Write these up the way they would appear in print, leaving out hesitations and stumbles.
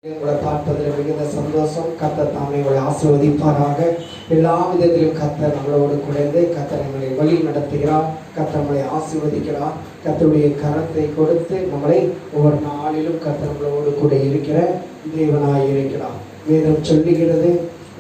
உங்களை பார்ப்பதில் மிகுந்த சந்தோஷம். கர்த்தர் தாமே உங்களை ஆசீர்வதிப்பாராக. எல்லா விதத்திலும் கர்த்தர் நம்மளோடு குறைந்து கர்த்தர் நம்மளை வழி நடத்துகிறார். கர்த்தர் நம்மளை ஆசீர்வதிக்கிறார். கர்த்தருடைய கரத்தை கொடுத்து நம்மளை ஒவ்வொரு நாளிலும் கர்த்தர் நம்மளோடு கூட இருக்கிற தேவனாய் இருக்கிறார். வேதம் சொல்லுகிறது,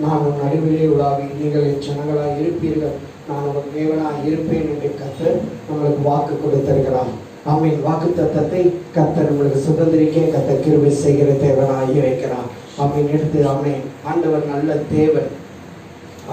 நான் உன் நடுவிலே உலாவி நீங்கள் என் ஜனங்களாய் இருப்பீர்கள், நான் உன் தேவனாய் இருப்பேன் என்று கர்த்தர் நம்மளுக்கு வாக்கு கொடுத்திருக்கிறார். ஆமீன். வாக்கு தத்தத்தை கர்த்தர் நம்மளுக்கு சுதந்திரிக்க கர்த்தர் கிருபை செய்கிற தேவனாய் இருக்கிறார். ஆமீன். எடுத்து ஆமீன். ஆண்டவர் நல்ல தேவன்,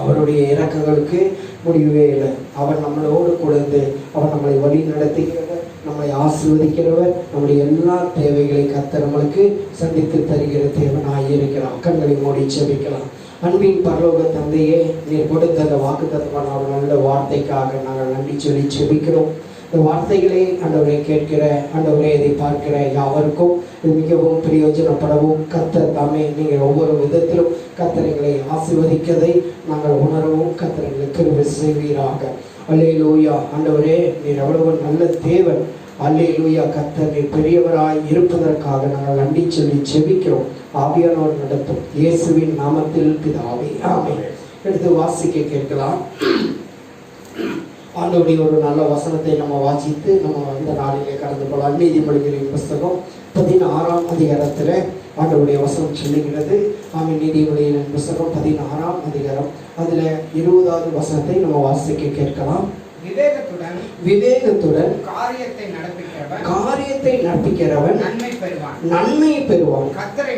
அவருடைய இரக்கங்களுக்கு முடியவே இல்லை. அவர் நம்மளோடு கொடுத்து அவர் நம்மளை வழி நடத்துகிறவர், நம்மளை ஆசீர்வதிக்கிறவர், நம்முடைய எல்லா தேவைகளை கர்த்தர் நம்மளுக்கு சந்தித்து தருகிற தேவனாய் இருக்கிறார். கண்களை மூடி ஜெபிக்கலாம். அன்பின் பரலோக தந்தையே, நீர் கொடுத்த அந்த வாக்கு தத்தமான நல்ல வார்த்தைக்காக நாங்கள் நன்றி சொல்லி ஜெபிக்கிறோம். இந்த வார்த்தைகளை ஆண்டவரை கேட்கிற, ஆண்டவரை இதை பார்க்கிற யாவருக்கும் இது மிகவும் பிரயோஜனப்படவும் கர்த்தர் தாமே நீங்கள் ஒவ்வொரு விதத்திலும் கர்த்தர் எங்களை ஆசீர்வதிக்கதை நாங்கள் உணரவும் கர்த்தர் எங்களை கிருபை செய்வீராக. அல்லேலூயா. ஆண்டவரே, நீர் எவ்வளவு நல்ல தேவன். அல்லேலூயா. கர்த்தர் நீர் பெரியவராய் இருப்பதற்காக நாங்கள் நன்றி சொல்லி ஜெபிக்கிறோம். ஆவியானவர் நடத்தும் இயேசுவின் நாமத்தில் பிதாவே, ஆமென். எடுத்து வாசிக்க கேட்கலாம். ஆண்டவருடைய ஒரு நல்ல வசனத்தை நம்ம வாசித்து நம்ம இந்த நாளிலே கடந்து போகலாம். நீதிமொழிகளின் புஸ்தகம் 16ஆம் அதிகாரத்தில் ஆண்டவருடைய வசனம் சொல்லுகிறது. ஆமென். நீதிமொழிகளின் புஸ்தகம் 16ஆம் அதிகாரம் அதில் 20வது வசனத்தை நம்ம வாசிக்க கேட்கலாம். விவேகத்துடன் காரியத்தை நடப்பிக்கிறவன் நன்மை பெறுவான். கர்த்தரை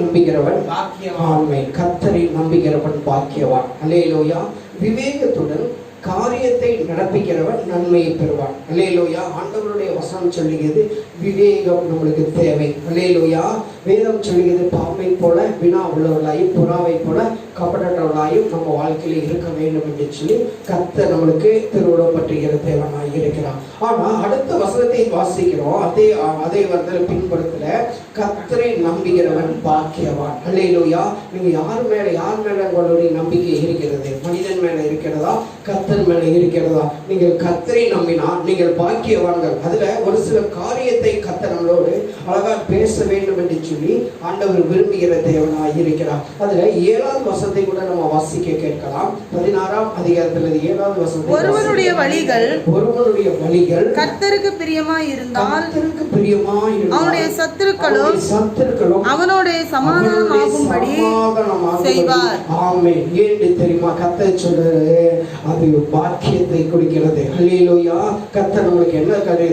நம்புகிறவன் பாக்கியவான். கர்த்தரை நம்புகிறவன் பாக்கியவான். அல்லேலூயா. விவேகத்துடன் காரியத்தை நடப்பிக்கிறவன் நன்மையை பெறுவான். அல்லேலூயா. ஆண்டவருடைய வசனம் சொல்லுகிறது, விவேகம் நம்மளுக்கு தேவை. அல்லேலூயா. வேதம் சொல்லுகிறது, பாம்பை போல வினா உள்ளவர்களாயும் புறாவை போல கபடற்றவர்களாயும் நம்ம வாழ்க்கையில் இருக்க வேண்டும் என்று சொல்லி கர்த்தர் நம்மளுக்கு திருவுளம் பற்றுகிற தேவனாய் இருக்கிறார். ஆனா அடுத்த வசனத்தை வாசிக்கிறோம். அதே வருடத்தில் பின்புறத்துல கர்த்தரை நம்புகிறவன் பாக்கியவான். அல்லேலூயா. நீங்க யார் மேல உங்களுடைய நம்பிக்கை இருக்கிறது? மனிதன் மேல இருக்கிறதா, கர்த்தர் மேல இருக்கிறதா? நீங்கள் கர்த்தரை நம்பினா நீங்கள் பாக்கியவான்கள். அதுல ஒரு சில காரியத்தை கர்த்தர் நம்மளோடு அழகா பேச வேண்டும் என்று சொல்லி ஆண்டவர் விரும்புகிற தேவனாய் இருக்கிறார். அதுல 7வது வசனத்தை கூட நம்ம வாசிக்க கேட்கலாம். 16ஆம் அதிகாரத்தில் 7வது வசனம், ஒருவனுடைய வழிகள் கர்த்தருக்கு பிரியமாய் இருந்தால் அவனுடைய சத்துருக்களும் அவனுடைய சமாதானமாகும்படி செய்வார். ஆமென். ஏன் தெரியுமா? கர்த்தர் சொல்றாரு, அது பாக்கியத்தை கொடுக்கிறது. அல்லேலூயா. கர்த்தர் நம்மளுக்கு என்ன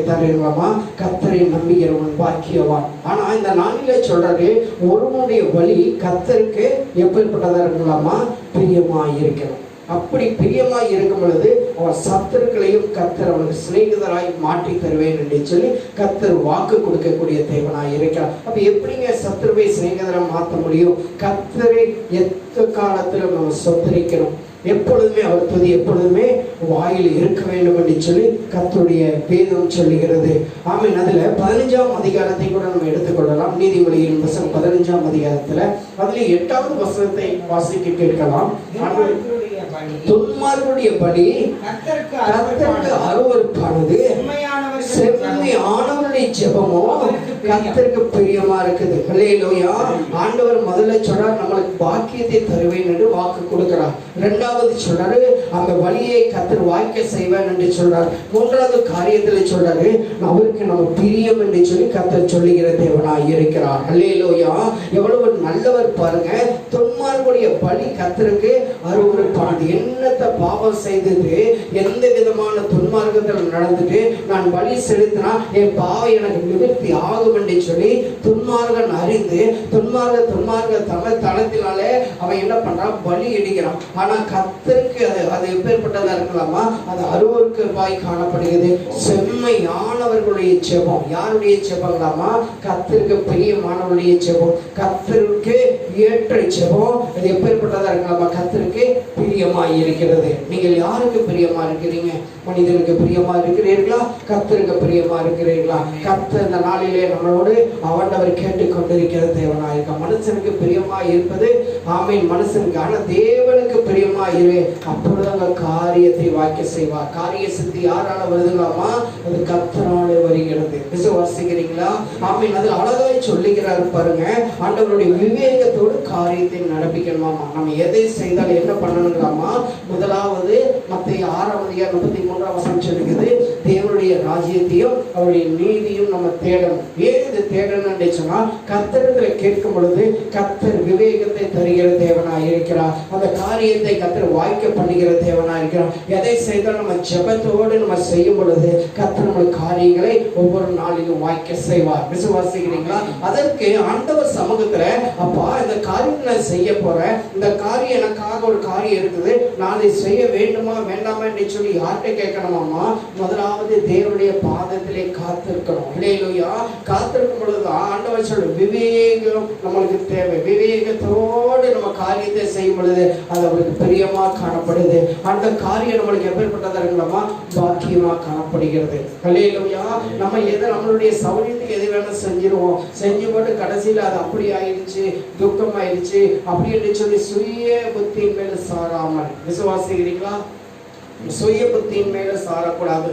தருவாமா? கர்த்தரை நம்புகிறவன் பாக்கியவான். ஆனா இந்த நாளிலே சொல்றாரு, ஒருவனுடைய வழி கர்த்தருக்கு எப்படிப்பட்டதா இருக்கலாமா? பிரியமாய் இருக்கணும். அப்படி பிரியமாய் இருக்கும் பொழுது அவர் சத்துருக்களையும் கர்த்தர் அவனுக்கு சிநேகிதராய் மாற்றி தருவேன் என்று சொல்லி கர்த்தர் வாக்கு கொடுக்கக்கூடிய தேவனாய் இருக்கிறார். அப்ப எப்படிங்க சத்துருவை சிநேகிதரை மாற்ற முடியும்? கர்த்தரை எந்த காலத்திலும் நம்ம சொத்தரிக்கணும். எப்பொழுதுமே அவர் துதி எப்பொழுதுமே வாயில் இருக்க வேண்டும் என்று சொல்லி கர்த்தருடைய வேதம் சொல்லுகிறது. ஆமென். அதுல 15ஆம் அதிகாரத்தை கூட நம்ம எடுத்துக்கொள்ளலாம். நீதிமொழியின் புத்தகம் 15ஆம் அதிகாரத்துல அதுல 8வது வசனத்தை வாசிக்க கேட்கலாம். துன்மார்க்கருடைய பலி கர்த்தருக்கு அருவருப்பானது, செம்மையானவருடைய ஜெபமோ கர்த்தருக்கு பிரியமா இருக்குது. அல்லேலூயா. ஆண்டவர் முதல்ல சொல்றார், நம்மளுக்கு பாக்கியத்தை தருவேன் என்று வாக்கு கொடுக்கிறார். 2வது சொல்றாரு, அந்த வழியை கர்த்தர் வாய்க்க செய்வேன் என்று சொல்றார். 3வது காரியத்துல சொல்றாரு, அவருக்கு நம்ம பிரியம் என்று சொல்லி கர்த்தர் சொல்லுகிற தேவனாய் இருக்கிறார். அல்லேலூயா. எவ்வளவு நல்லவர் பாருங்க. துன்மார்க்கருடைய பலி கர்த்தருக்கு அருவருப்பானது. என்னத்தை பாவம் செய்தது, எந்த விதமான துன்மார்க்கத்தில் நடந்துட்டு நான் பலி செலுத்தினா என் பாவம் எனக்கு நிவர்த்தி ஆகும் என்று சொல்லி துன்மார்கன் அறிந்து துன்மார்க்க தளத்தினாலே அவன் என்ன பண்றான்? பலி இடிக்கிறான். ஆனா கர்த்தருக்கு அது எப்பேற்பட்டதா இருக்கலாமா? அது அருவருப்பாய் காணப்படுகிறது. செம்மையானவர்களுடைய ஜெபம். யாருடைய ஜெபங்களாமா? கர்த்தருக்கு பிரியமானவருடைய ஜெபம், கர்த்தருக்கு ஏற்ற ஜெபம். அது எப்பேற்பட்டதா இருக்கலாமா? கர்த்தருக்கு பிரிய பிரியமாய் இருக்கிறது. நீங்கள் யாருக்கு பிரியமா இருக்கிறீங்க? மனிதனுக்கு பிரியமா இருக்கிறீர்களா? கர்த்தருக்கு பிரியமா இருக்கிறீர்களா? கர்த்தர் இந்த நாளிலே நம்மளோடு ஆண்டவர் கேட்டுக் கொண்டிருக்கிற தேவனாய் இருக்க. மனுஷனுக்கு பிரியமா இருப்பது ஆமென் மனுஷனுக்கு, ஆனா தேவனுக்கு பிரியமா இரு, அப்பொழுது அந்த காரியத்தை வாய்க்க செய்வார். காரிய சித்தி யாரால வருதுங்களாமா? அது கர்த்தராலே வருகிறது. விசுவாசிக்கிறீங்களா? ஆமென். அது அழகாய் சொல்லுகிறார் பாருங்க. ஆண்டவருடைய விவேகத்தோடு காரியத்தை நடப்பிக்கணுமாமா. நம்ம எதை செய்தால் என்ன பண்ணணுங்களாமா? முதலாவது மத்தேயு 6:33 சொல்லுகிறது, தேவனுடைய ராஜ்யத்தையும் அவருடைய நீதியும் நம்ம தேடணும். ஏன் இது தேடணும்னு சொன்னா, கர்த்தரிடத்தில் கேட்கும் பொழுது கர்த்தர் விவேகத்தை தருகிற தேவனாய் இருக்கிறார். அந்த காரியத்தை கர்த்தர் வாய்க்க பண்ணுகிற தேவனாய் இருக்கிறார். எதை செய்தால் நம்ம ஜெபத்தோடு நம்ம செய்யும் பொழுது கர்த்தர் நம்ம காரியங்களை ஒவ்வொரு நாளிலும் வாய்க்க செய்வார். விசுவாசிக்கிறீங்களா? அதற்கு ஆண்டவர் சமூகத்துல, அப்பா இந்த காரியத்தை செய்ய போறேன், இந்த காரியம் எனக்காக ஒரு காரியம் இருக்குது, நான் அதை செய்ய வேண்டுமா வேண்டாமா என்று சொல்லி யார்கிட்ட கேட்கணுமாமா? முதலாவது தேவனுடைய பாதத்திலே காத்திருக்கணும். இல்லையா? காத்திருக்கும் பொழுது ஆண்டவர் சொல்ற விவேகம் நம்மளுக்கு தேவை. விவேகத்தோடு நம்ம காரியத்தை செய்யும் பொழுது அது அவருக்கு பிரியமா காணப்படுது. அந்த காரியம் நம்மளுக்கு எப்பேற்பட்டதா இருக்கலாமா? பாக்கியமா காணப்படுகிறது. இல்லையா? நம்ம எதை நம்மளுடைய சௌரியத்துக்கு எது வேணும் செஞ்சிருவோம், செஞ்சு போட்டு கடைசியில் அது அப்படி ஆயிடுச்சு, துக்கம் ஆயிடுச்சு அப்படி என்று சொல்லி சுய புத்தியின் மேல சாராமல். விசுவாசிக்கிறீங்களா? சுய புத்தியின் மேல சாரக்கூடாது.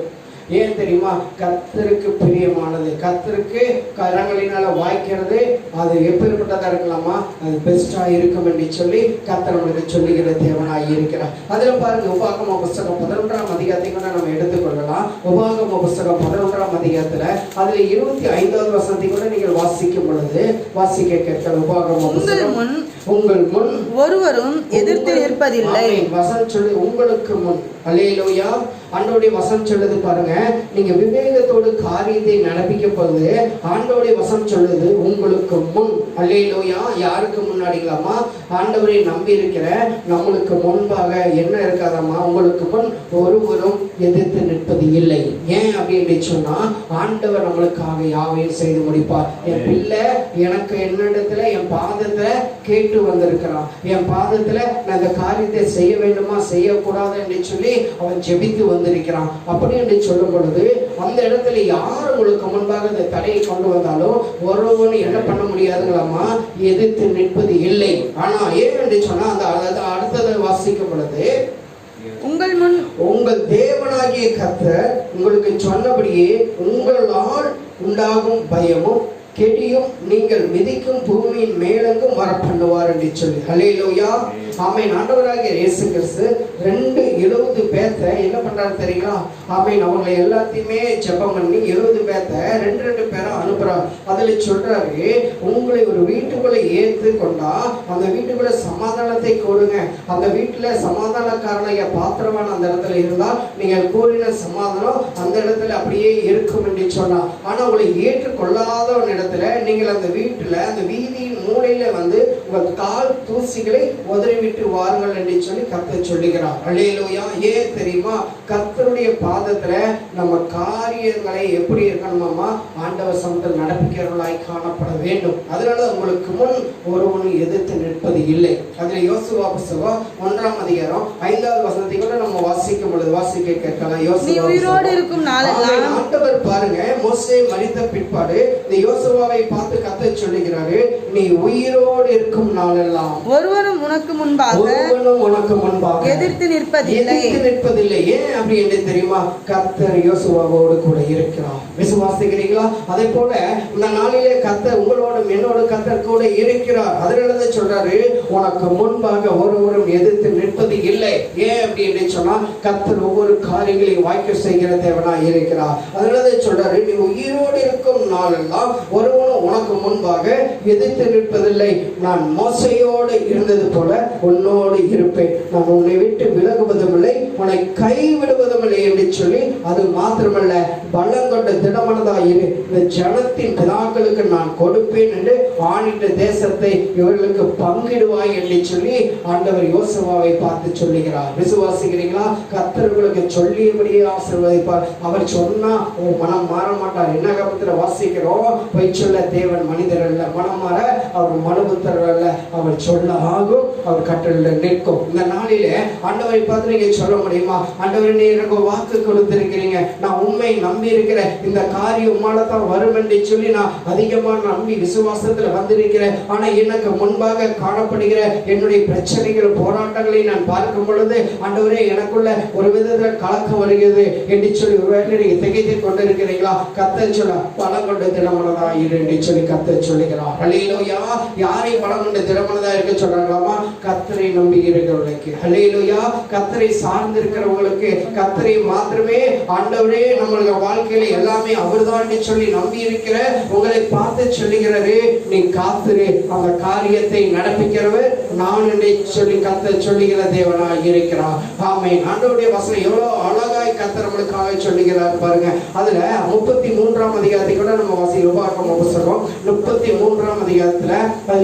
ஏன் தெரியுமா? கர்த்தருக்கு பிரியமானது, கர்த்தருக்கு கரங்களினால வாய்க்கிறது, அது எப்பேற்பட்டதா இருக்கலாமா? அது பெஸ்டா இருக்கும் என்று சொல்லி கர்த்தர் நம்மளுக்கு சொல்லுகிற தேவனாய் இருக்கிறார். அதுல பாருங்க, உபாகம புஸ்தகம் 11ஆம் அதிகாரத்தை கூட நம்ம எடுத்துக்கொள்ளலாம். உபாகம புஸ்தகம் 11ஆம் அதிகாரத்துல அதுல 25வது வசனத்தை கூட நீங்கள் வாசிக்கும் பொழுது வாசிக்க கேட்கலாம். உபாகம புஸ்தகம், உங்கள் முன் ஒருவரும் எதிர்த்து நிற்பதில்லை. வசனம் சொல்லி உங்களுக்கு முன். அல்லேலூயா. ஆண்டவருடைய வசனம் சொல்லுது பாருங்க, நீங்க விவேகத்தோடு காரியத்தை நடப்பிக்க போது ஆண்டவருடைய வசனம் சொல்லுது உங்களுக்கு முன். அல்லேலூயா. யாருக்கு முன்னாடிங்களாமா? ஆண்டவரை நம்பி இருக்கிற நம்மளுக்கு முன்பாக என்ன இருக்காதாமா? உங்களுக்கு முன் ஒருவரும் எதிர்த்து நிற்பது இல்லை. ஏன் அப்படின்னு சொன்னா, ஆண்டவர் நம்மளுக்காக யாவையும் செய்து முடிப்பார். என் பிள்ளை எனக்கு என்னிடத்துல என் பாதத்துல கேட்டு வந்திருக்கிறான், என் பாதத்துல நான் இந்த காரியத்தை செய்ய வேண்டுமா செய்யக்கூடாது என்று சொல்லி அவன் ஜெபித்து வந்திருக்கிறான். அப்படி என்று சொல்லும் பொழுது அந்த இடத்துல யார் உங்களுக்கு முன்பாக இந்த தடையை கொண்டு வந்தாலும் ஒருவனும் என்ன பண்ண முடியாதுங்களாமா? எதிர்த்து நிற்பது இல்லை. ஆனா ஏன் என்று சொன்னா, அந்த அடுத்ததை வாசிக்கும் பொழுது, உங்கள் முன் உங்கள் தேவனாகிய கர்த்தர் உங்களுக்கு சொன்னபடியே உங்களால் உண்டாகும் பயமும் கெடியும் நீங்கள் மிதிக்கும் பூமியின் மேலெங்கும் வர பண்ணுவார் என்று சொல்லி. ஹல்லேலூயா. ஆமென். ஆண்டவராகிய இயேசு கிறிஸ்து 270 பேர்த்த என்ன பண்றாரு தெரியுங்களா? ஆமென். அவங்களை எல்லாத்தையுமே ஜெபம் பண்ணி 70 பேர்த்த 2 பேரை அனுப்புறாரு. அதுல சொல்றாரு, உங்களை ஒரு வீட்டுக்குள்ள ஏற்று கொண்டா அந்த வீட்டுக்குள்ள சமாதானத்தை கொடுங்க. அந்த வீட்டுல சமாதானக்காரனைய பாத்திரமான அந்த இடத்துல இருந்தால் நீங்கள் கூறின சமாதானம் அந்த இடத்துல அப்படியே இருக்கும் என்று சொன்னா. ஆனா உங்களை ஏற்றுக்கொள்ளாத இடத்துல நீங்கள் அந்த வீட்டுல அந்த வீதியின் மூலையில வந்து உங்கள் கால் தூசிகளை உதறிவிட்டு வாருங்கள் என்று சொல்லி கர்த்தர் சொல்லுகிறார். அல்லேலூயா. ஏன் தெரியுமா? கர்த்தருடைய பாதத்துல நம்ம காரியங்களை எப்படி இருக்கணுமாமா? ஆண்டவர் சமூகத்தில் நடப்பிக்கிறவர்களாய் காணப்பட வேண்டும். அதனால உங்களுக்கு முன் ஒருவனும் எதிர்த்து நிற்பது இல்லை. அதுல யோசுவா புஸ்தகம் 1ஆம் அதிகாரம் 5வது வசனத்தை கூட நம்ம வாசிக்கும் பொழுது வாசிக்க கேட்கலாம். யோசுவா உயிரோடு இருக்கும் நாளெல்லாம் ஆண்டவர் பாருங்க, மோசே மரித்த பிற்பாடு இந்த யோசுவாவை பார்த்து கர்த்தர் சொல்லுகிறாரு, நீ உயிரோடு இருக்கும் நாளெல்லாம் ஒருவனும் உனக்கு முன்பாக எதிர்த்து நிற்பதில்லை. ஏன் அப்படி என்று தெரியுமா? கர்த்தர் யோசுவாவோடு கூட இருக்கிறார். விசுவாசிக்கிறீங்களா? அதே போல இந்த நாளிலே கர்த்தர் உங்களோடும் என்னோட கர்த்தர் கூட இருக்கிறார். அதனால சொல்றாரு, உனக்கு முன்பாக ஒருவரும் எதிர்த்து நிற்பது இல்லை. ஏன் அப்படி என்று சொன்னா, கர்த்தர் ஒவ்வொரு காரியங்களையும் வாய்க்க செய்கிற தேவனாய் இருக்கிறார். அதனால சொல்றாரு, நீ உயிரோடு இருக்கும் நாளெல்லாம் ஒருவனும் உனக்கு முன்பாக எதிர்த்து நிற்பதில்லை. நான் மோசையோடு இருந்தது போல உன்னோடு இருப்பேன். நான் உன்னை விட்டு விலகுவதும் இல்லை, உன்னை கைவிடுவதும் இல்லை என்று சொல்லி அது மாத்திரமல்ல, பலம் கொண்ட திடமனதாயிரு, இந்த ஜனத்தின் பிதாக்களுக்கு நான் கொடுப்பேன் என்று ஆணிட்ட தேசத்தை இவர்களுக்கு பங்கிடுவாய் என்று சொல்லி ஆண்டவர் யோசுவாவை பார்த்து சொல்லுகிறார். விசுவாசிக்கிறீங்களா? கர்த்தர் உங்களுக்கு சொல்லியபடியே ஆசீர்வதிப்பார். அவர் சொன்னா ஒரு மனம் மாற மாட்டார். என்ன காலத்துல வாசிக்கிறோம்? பொய் சொல்ல தேவன் மனிதர் அல்ல, மனம் மாற அவர் மனுபுத்தர் அல்ல. அவர் சொல்ல ஆகும், அவர் கட்டளை நிற்கும். இந்த நாளிலே ஆண்டவரை பார்த்து நீங்க சொல்ல முடியுமா? ஆண்டவரே, நீ எனக்கு வாக்கு கொடுத்திருக்கிறீங்க, நான் உண்மை நம்பி இருக்கிற இந்த காரியம் உம்மால தான் வரும் என்று சொல்லி நான் அதிகமா நம்பி விசுவாசத்துல வந்திருக்கிறேன். ஆனா எனக்கு முன்பாக காணப்படுகிற என்னுடைய பிரச்சனைகள் போராட்டங்களை நான் பார்க்கும் பொழுது ஆண்டவரே, எனக்குள்ள ஒரு விதத்துல கலக்கம் வருகிறது என்று சொல்லி ஒருவேளை நீங்க திகைத்து கொண்டிருக்கிறீங்களா? கர்த்தர் சொல்ல பலம் கொண்ட திடமனதா இரு என்று சொல்லி கர்த்தர் சொல்லுகிறார். ஹல்லேலூயா. யாரை பலம் கொண்ட திடமனதா இருக்க சொல்றாங்களாமா? கர்த்தரை நம்பி இருக்கிறவர்களுக்கு. ஹல்லேலூயா. கர்த்தரை சார்ந்து இருக்கிறவங்களுக்கு, கர்த்தரை மாத்திரமே ஆண்டவரே நம்மளுடைய வாழ்க்கையில எல்லாமே அவர்தான் சொல்லி நம்பி இருக்கிற உங்களை பார்த்து சொல்லுகிறாரு, நீ காத்திரு, அந்த காரியத்தை நடப்பிக்கிறவர் நான் என்று சொல்லி கர்த்தர் சொல்லுகிற தேவனாய் இருக்கிறார். ஆமென். ஆண்டவருடைய வசனம் எவ்வளவு அழகாய் கர்த்தர் நம்மளுக்காக சொல்லுகிறார் பாருங்க. அதுல 33ஆம் அதிகாரத்தை கூட நம்ம வாசிக்கிறோம். புத்தகம் 33ஆம் அதிகாரத்துல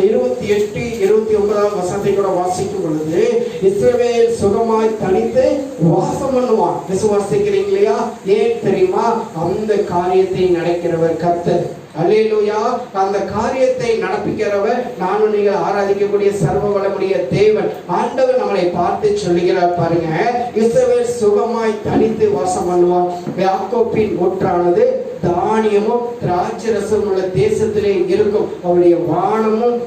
28, 29ஆம் வசனத்தை கூட வாசிக்கும் பொழுது, இஸ்ரவேல் சுகமாய் தனித்து வாசம் பண்ணுவான். விசுவாசிக்கிறீங்களா? ஏன் தெரியுமா? அந்த காரியத்தை நடக்கிறவர் கர்த்தர். அல்லேலூயா. அந்த காரியத்தை நடப்பிக்கிறவர் நானும் நீங்கள் ஆராதிக்கக்கூடிய சர்வ வல்லமையுடைய தேவன். ஆண்டவர் நம்மளை பார்த்து சொல்லுகிறார் பாருங்க, இஸ்ரவேல் சுகமாய் தனித்து வாசம் பண்ணுவான். யாக்கோபின் ஊற்றானது தானியமும் திராட்சரசம் உள்ள தேசத்திலே இருக்கும், அவருடைய வானமும்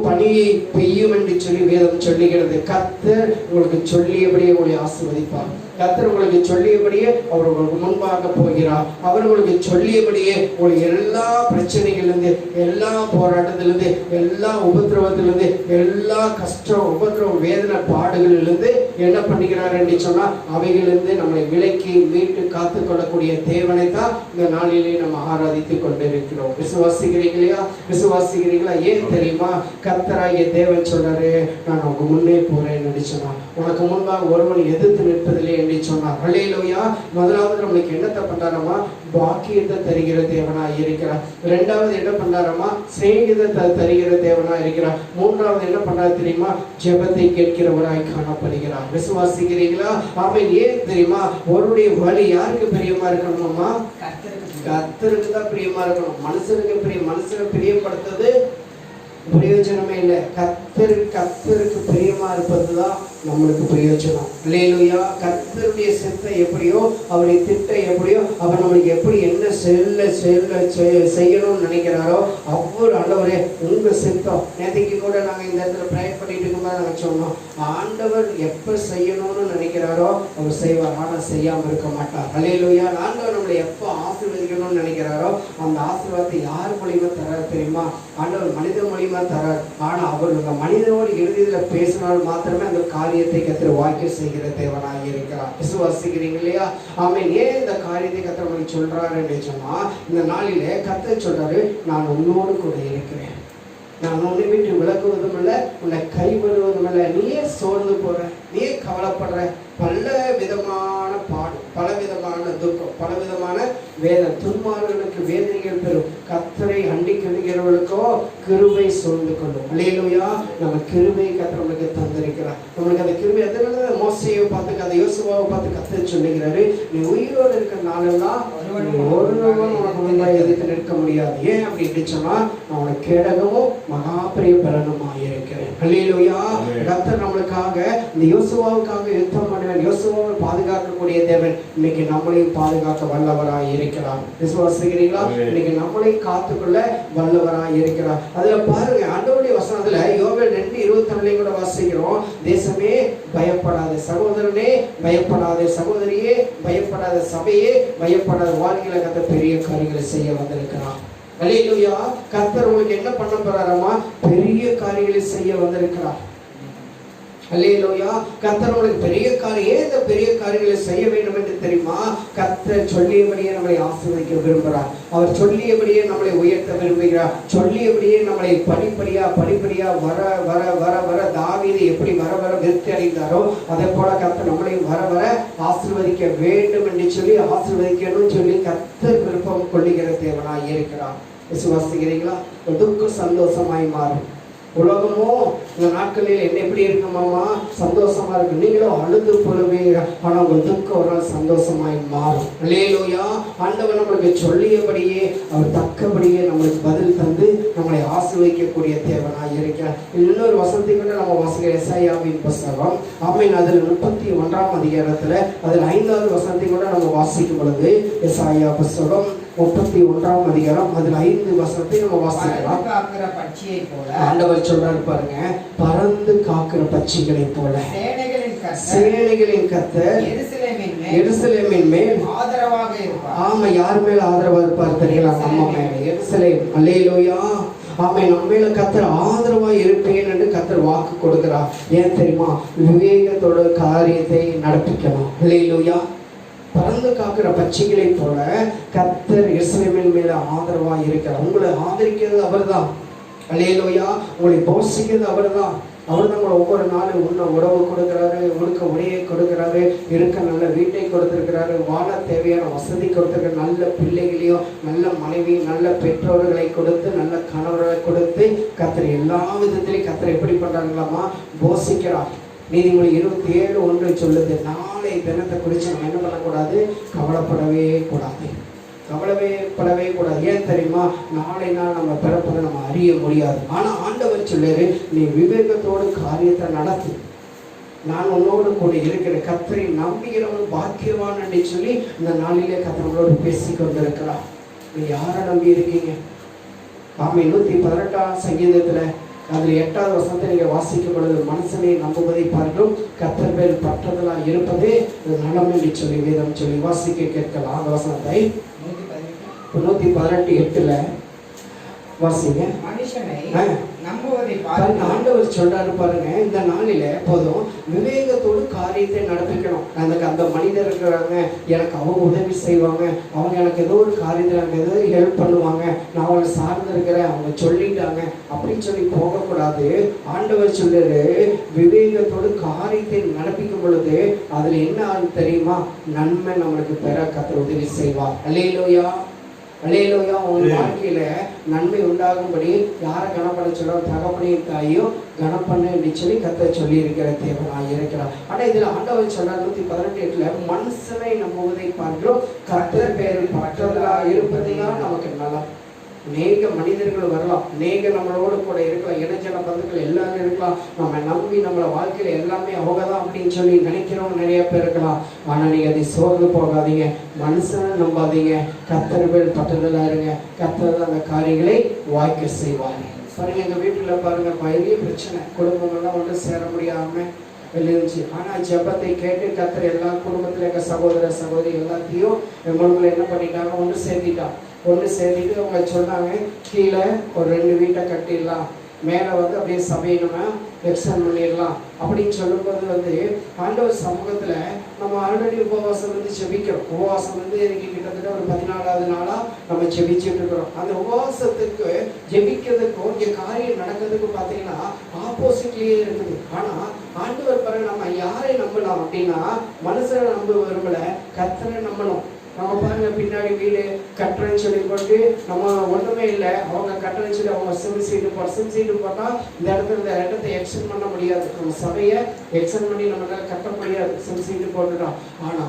பணியை பெய்யும் என்று சொல்லி வேதம் சொல்லுகிறது. கர்த்தர் உங்களுக்கு சொல்லியபடியே உங்களை ஆசீர்வதிப்பார். கர்த்தர் உங்களுக்கு சொல்லியபடியே அவர் உங்களுக்கு முன்பாக போகிறார். அவர் உங்களுக்கு சொல்லியபடியே உங்களுக்கு எல்லா பிரச்சனைகளிலிருந்து, எல்லா போராட்டத்திலிருந்து, எல்லா உபத்திரவத்திலிருந்து, எல்லா கஷ்டம், உபத்திரவம், வேதனை, பாடுகளிலிருந்து என்ன பண்ணுகிறார் என்று சொன்னா அவைகளிலிருந்து நம்மளை விலக்கி மீட்டு காத்து கொள்ளக்கூடிய தேவனை தான் இந்த நாளிலே நம்ம ஆராதித்துக் கொண்டிருக்கிறோம். விசுவாசிக்கிறீங்களா? விசுவாசிக்கிறீங்களா? ஏன் தெரியுமா? கர்த்தராகிய தேவன் சொல்றாரு, நான் உனக்கு முன்னே போறேன் என்று சொன்னார். உனக்கு முன்பாக ஒருவன் எதிர்த்து நிற்பதில்லை என்று சொன்னார். ஹல்லேலூயா. முதலாவது நம்மளுக்கு என்னத்தை பண்றாரமா? பாக்கியத்தை தருகிற தேவனாய் இருக்கிறார். இரண்டாவது என்ன பண்றாரமா? சிநேகிதத்தை தருகிற தேவனாய் இருக்கிறார். மூன்றாவது என்ன பண்றாரு தெரியுமா? ஜெபத்தை கேட்கிறவராய் காணப்படுகிறார். விசுவாசிக்கிறீங்களா? ஆமென். ஏன் தெரியுமா? அவருடைய வழி யாருக்கு பிரியமா இருக்கணுமா? கர்த்தருக்கு தான் பிரியமா இருக்கணும். மனுஷனுக்கு மனுஷனை பிரியப்படுத்துறது பிரயோஜனமே இல்லை. கர்த்தருக்கு பிரியமா இருப்பதுதான் நம்மளுக்கு பிரயோஜனம். அல்லேலூயா. கர்த்தருடைய சித்தம் எப்படியோ, அவருடைய திட்டம் எப்படியோ, அவர் நம்மளுக்கு எப்படி என்ன செய்யணும்னு நினைக்கிறாரோ அவ்வளவு ஆண்டவரே உங்க சித்தம். நேற்றுக்கு கூட நாங்க இந்த இடத்துல ப்ரேயர் பண்ணிட்டு இருக்கும்போது நாங்க சொன்னோம், ஆண்டவர் எப்ப செய்யணும்னு நினைக்கிறாரோ அவர் செய்வார், ஆனா செய்யாம இருக்க மாட்டார். அல்லேலூயா. ஆண்டவர் நம்மளை எப்ப ஆசீர்வதிக்கணும்னு நினைக்கிறாரோ அந்த ஆசீர்வாதத்தை யார் மூலியமா தராரு தெரியுமா? ஆண்டவர் மனித மூலியமா தரார். ஆனா அவர் மனிதனோடு இறுதியில பேசினால் மாத்திரமே அந்த காரியத்தை கர்த்தர் வாக்கியம் செய்கிற தேவனாக இருக்கிறார். விசுவாசிக்கிறீங்க இல்லையா? ஆமென். ஏன் இந்த காரியத்தை கர்த்தர் உங்களுக்கு சொல்றாரு என்று சொன்னா, இந்த நாளிலே கர்த்தர் சொல்றாரு, நான் உன்னோடு கூட இருக்கிறேன், நான் உன்னை விட்டு விலகுவதும் இல்லை, உன்னை கைவிடுவதும் இல்லை. நீயே சோர்ந்து போற, நீயே கவலைப்படுற, பல விதமான பாடு, பல விதமான துக்கம், பல விதமான வேதனை, துன்மார்களுக்கு வேதனைகள் பெறும். கர்த்தரை அண்டிக்கிறவர்களுக்கோ கிருபை சூழ்ந்து கொள்ளும். அல்லேலூயா. நம்ம கிருபை கர்த்தர் நம்மளுக்கு தந்திருக்கிறார். நம்மளுக்கு அந்த கிருபை எதனால? மோசேயை பார்த்து, அந்த யோசுவாவை பார்த்து கர்த்தர் சொல்லுகிறாரு, நீ உயிரோடு இருக்கிற நாளெல்லாம் ஒருவன் உனக்கு முன்னாடி எதிர்த்து நிற்க முடியாது. ஏன் அப்படின்னு சொன்னா, நான் உனக்கு கேடகமும் மகாபிரிய பலனுமா இருக்கிறேன். அல்லேலூயா. கர்த்தர் நம்மளுக்காக இந்த யோசுவாவுக்காக யுத்தம் பண்ணுவேன், யோசுவாவை பாதுகாக்கக்கூடிய தேவன் இன்னைக்கு நம்மளையும் பாதுகாக்க வல்லவராய் இருக்கிறார். விசுவாசிக்கிறீங்களா? இன்னைக்கு நம்மளையும் காத்துக்கொள்ள வல்லவராய் இருக்கிறார். அதுல பாருங்க, ஆண்டவருடைய வசனத்துல யோவேல் 2:22 கூட வாசிக்கிறோம், தேசமே பயப்படாத, சகோதரனே பயப்படாத, சகோதரியே பயப்படாத, சபையே பயப்படாத, வாழ்க்கையில கர்த்தர் பெரிய காரியங்களை செய்ய வந்திருக்கிறார். அல்லேலூயா. கர்த்தர் உங்களுக்கு என்ன பண்ண போறாராமா? பெரிய காரியங்களை செய்ய வந்திருக்கிறார். அல்லேலூயா. கர்த்தர் உங்களுக்கு பெரிய காரியம், ஏதோ பெரிய காரியங்களை செய்ய வேண்டும் என்று தெரியுமா? கர்த்தர் சொல்லியபடியே நம்மளை ஆசீர்வதிக்க விரும்புகிறார். அவர் சொல்லியபடியே நம்மளை உயர்த்த விரும்புகிறார். சொல்லியபடியே நம்மளை படிப்படியா வர வர வர வர தாவீது எப்படி வர வர விருத்தி அடைந்தாரோ அதே போல கர்த்தர் நம்மளையும் வர வர ஆசீர்வதிக்க வேண்டும் என்று சொல்லி ஆசீர்வதிக்கணும்னு சொல்லி கர்த்தர் விருப்பம் கொள்ளுகிற தேவனாய் இருக்கிறார். விசுவாசிக்கிறீங்களா? துக்கம் சந்தோஷமாய் மாறும். உலகமோ இந்த நாட்களில் என்ன எப்படி இருக்குமாமா? சந்தோஷமா இருக்கு. நீங்களும் அழுது போலவே, ஆனா உங்கள் துக்கம் ஒரு நாள் சந்தோஷமாய் மாறும். அல்லேலூயா. ஆண்டவர் நம்மளுக்கு சொல்லியபடியே அவர் தக்கபடியே நம்மளுக்கு பதில் தந்து நம்மளை ஆசீர்வதிக்கக்கூடிய தேவனாய் இருக்கிறார். இன்னொரு வசனத்தை கூட நம்ம வாசிக்கிற எசாயாவின் புத்தகம், ஆமென், அதில் 31ஆம் அதிகாரத்துல அதில் 5வது வசனத்தை கூட நம்ம வாசிக்கும் பொழுது, எசாயா புத்தகம் 31ஆம் அதிகாரம் அதில் 5 வசனத்தை நம்ம வாசிக்கலாம். ஆண்டவர் சொல்றாரு பாருங்க, பறந்து காக்கிற பட்சிகளை போல சேனைகளின் கர்த்தர் எருசலேமின் மேல் ஆதரவாக இருப்பார். ஆமா, யார் மேல ஆதரவா இருப்பார் தெரியுங்களா? நம்ம மேல, எருசலேம். அல்லேலூயா. ஆமா, நம்ம மேல கர்த்தர் ஆதரவா இருப்பேன் என்று கர்த்தர் வாக்கு கொடுக்கிறார். ஏன் தெரியுமா? விவேகத்தோட காரியத்தை நடப்பிக்கணும். அல்லேலூயா. பறந்து காக்கிற பட்சிகளை போல கர்த்தர் எருசலேமின் மேல ஆதரவா இருக்கிறார். உங்களை ஆதரிக்கிறது அவர் தான். அல்லேலூயா. உங்களை போஷிக்கிறது அவர் தான். அவர் தான் உங்களை ஒவ்வொரு நாளும் உண்ண உணவு கொடுக்குறாரு, உடுக்க உடையை கொடுக்குறாரு, இருக்க நல்ல வீட்டை கொடுத்துருக்கிறாரு, வாழ தேவையான வசதி கொடுத்துருக்காரு, நல்ல பிள்ளைகளையும் நல்ல மனைவி நல்ல பெற்றோர்களை கொடுத்து நல்ல கணவர்களை கொடுத்து கர்த்தர் எல்லா விதத்திலையும் கர்த்தர் எப்படி பண்றாங்களாமா? போஷிக்கிறார். நீதிமொழி 27:1 சொல்லுது, நாளை தினத்தை குறித்து நம்ம என்ன பண்ணக்கூடாது? கவலைப்படவே கூடாது. ஏன் தெரியுமா? நாளை நாள் நம்ம பிறப்பதை நம்ம அறிய முடியாது. ஆனா ஆண்டவர் சொல்றாரு, நீ விவேகத்தோடு காரியத்தை நடத்து, நான் உன்னோடு கூட இருக்கிற கர்த்தரை நம்புகிறவன் பாக்கியவான் என்று சொல்லி இந்த நாளிலே கர்த்தரோடு பேசி கொண்டிருக்கிறார். நீ யாரை நம்பி இருக்கீங்க? ஆமா, 118ஆம் சங்கீதத்துல அதில் 8வது வசனத்தை நீங்க வாசிக்கும் பொழுது, மனுஷனை நம்புவதை பார்க்கும் கர்த்தர் மேல் பற்றுதலா இருப்பதே நலம் என்று சொல்லி வேதம் சொல்லி வாசிக்க கேட்கலாம். அந்த வசனத்தை 118:8 வாசிங்க. மனுஷனை நம்புவதை பாருங்க. ஆண்டவர் சொல்றாரு பாருங்க, இந்த நாளில போதும் விவேகத்தோடு காரியத்தை நடப்பிக்கணும். அந்த மனிதர் இருக்கிறாங்க, எனக்கு அவங்க உதவி செய்வாங்க, அவங்க எனக்கு ஏதோ ஒரு காரியத்தில் எனக்கு ஏதோ ஹெல்ப் பண்ணுவாங்க, நான் அவங்களை சார்ந்து இருக்கிறேன், அவங்க சொல்லிட்டாங்க அப்படின்னு சொல்லி போகக்கூடாது. ஆண்டவர் சொல்றாரு, விவேகத்தோடு காரியத்தை நடப்பிக்கும் பொழுது அதுல என்ன ஆகும் தெரியுமா? நன்மை நம்மளுக்கு பெற கர்த்தர் உதவி செய்வார். அல்லேலூயா. அல்லேலூயா. உங்க வாழ்க்கையில நன்மை உண்டாகும்படி யாரை கனப்பட சொல்ல? தகப்பனையும் தாயும் கனப்பண்ணு என்று சொல்லி கர்த்தர் சொல்லி இருக்கிற தேவனாய் இருக்கிறார். ஆனா இதுல ஆண்டவர் சொல்றார் 118:8 மனுஷனை நம்புவதை பார்க்கிறோம் கர்த்தர் பேரில் பற்றுதலா இருப்பதுதான் நமக்கு நல்லா. அநேக மனிதர்கள் வரலாம், அநேக நம்மளோடு கூட இருக்கலாம், இணைச்சன பந்துக்கள் எல்லாரும் இருக்கலாம். நம்ம நம்பி நம்மள வாழ்க்கையில எல்லாமே அவங்கதான் அப்படின்னு சொல்லி நினைக்கிறவங்க நிறைய பேர் இருக்கலாம். ஆனா நீங்க அதை சோர்ந்து போகாதீங்க, மனுஷனை நம்பாதீங்க, கர்த்தர் பேரில் பற்றுதலா இருங்க. கர்த்தர் அந்த காரியங்களை வாய்க்க செய்வாங்க. பாருங்க, எங்க வீட்டுல பாருங்க பெரிய பிரச்சனை, குடும்பங்கள்லாம் ஒன்று சேர முடியாம இருந்துச்சு. ஆனா ஜெபத்தை கேட்டு கர்த்தர் எல்லா குடும்பத்துல இருக்க சகோதர சகோதரி எல்லாத்தையும் எங்களுக்கு என்ன பண்ணிட்டாங்க? ஒன்று சேர்த்திட்டு அவங்க சொன்னாங்க, கீழே ஒரு 2 வீட்டை கட்டிடலாம், மேலே அப்படியே சபையை நம்ம எக்ஸ்டெண்ட் பண்ணிடலாம் அப்படின்னு சொல்லும்போது ஆண்டவர் சமூகத்துல நம்ம ஆல்ரெடி உபவாசம் ஜெபிக்கிறோம். உபவாசம் எனக்கு கிட்டத்தட்ட ஒரு 14வது நாளா நம்ம ஜெபிச்சுட்டு இருக்கிறோம். அந்த உபவாசத்துக்கு ஜெபிக்கிறதுக்கும் இங்க காரியம் நடக்கிறதுக்கும் பார்த்தீங்கன்னா ஆப்போசிட்லயே இருக்குது. ஆனா ஆண்டவர் பாருங்க, நம்ம யாரை நம்பலாம் அப்படின்னா மனுஷனை நம்ப விரும்பல, கர்த்தரை நம்பணும். நம்ம பாருங்க, பின்னாடி வீடு கட்டுறேன்னு சொல்லி போட்டு நம்ம ஒன்றுமே இல்லை, அவங்க கட்டுறேன்னு சொல்லி அவங்க சிம் சீட்டு போட்டா இந்த இடத்தை எக்ஸ்டெண்ட் பண்ண முடியாது, நம்ம சபையை எக்ஸ்டெண்ட் பண்ணி நம்மளால கட்ட முடியாது, சிம் சீட்டு போட்டுட்டோம். ஆனா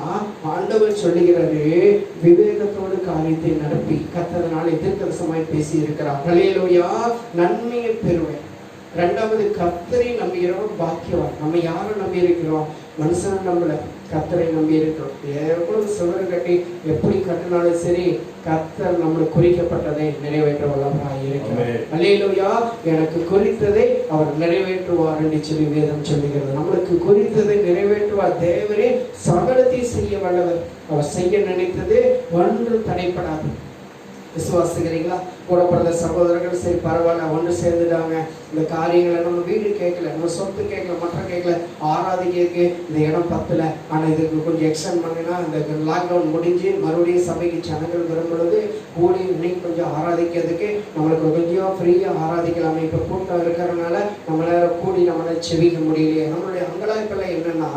ஆண்டவர் சொல்லுகிறாரு, விவேகத்தோடு காரியத்தை நடப்பி கர்த்தரால் எதிர்கரசமாய் பேசி இருக்கிறார். அல்லேலூயா. நன்மையை பெறுவேன். 2வது, கர்த்தரை நம்புகிறவன் பாக்கியவான். நம்ம யாரை நம்பி இருக்கிறோம்? மனுஷனை நம்பல, கர்த்தரை நம்பி இருக்கிறோம். எவ்வளவு சுவர் கட்டி எப்படி கட்டினாலும் சரி, கர்த்தர் நம்மளுக்கு குறிக்கப்பட்டதை நிறைவேற்ற வல்லவராய் இருக்கிறார். அல்லேலூயா. எனக்கு குறித்ததை அவர் நிறைவேற்றுவார் என்று சொல்லி வேதம் சொல்லுகிறது. நம்மளுக்கு குறித்ததை நிறைவேற்றுவார். தேவரே சகலத்தை செய்ய வல்லவர். அவர் செய்ய நினைத்தது ஒன்று தடைப்படாது. விசுவாசிக்கிறீங்களா? கூட பிறந்த சகோதரர்கள் சரி பரவாயில்ல ஒன்று சேர்ந்துட்டாங்க, இந்த காரியங்களை நம்ம வீடு கேட்கல, நம்ம சொத்து கேட்கல, மற்ற கேட்கல, ஆராதிக்க இந்த இடம் பத்தல, ஆனால் இதுக்கு கொஞ்சம் எக்ஸ்டெண்ட் பண்ணினா இந்த லாக்டவுன் முடிஞ்சு மறுபடியும் சபைக்கு ஜனங்கள் வரும்பொழுது கூடி இன்னைக்கு கொஞ்சம் ஆராதிக்கிறதுக்கு நம்மளுக்கு கொஞ்சம் ஃப்ரீயாக ஆராதிக்கலாமே. இப்போ கூட்டம் இருக்கிறதுனால நம்மளால கூடி நம்மளால செவிக்க முடியலையே. நம்மளுடைய அங்கலாய்ப்பில் என்னன்னா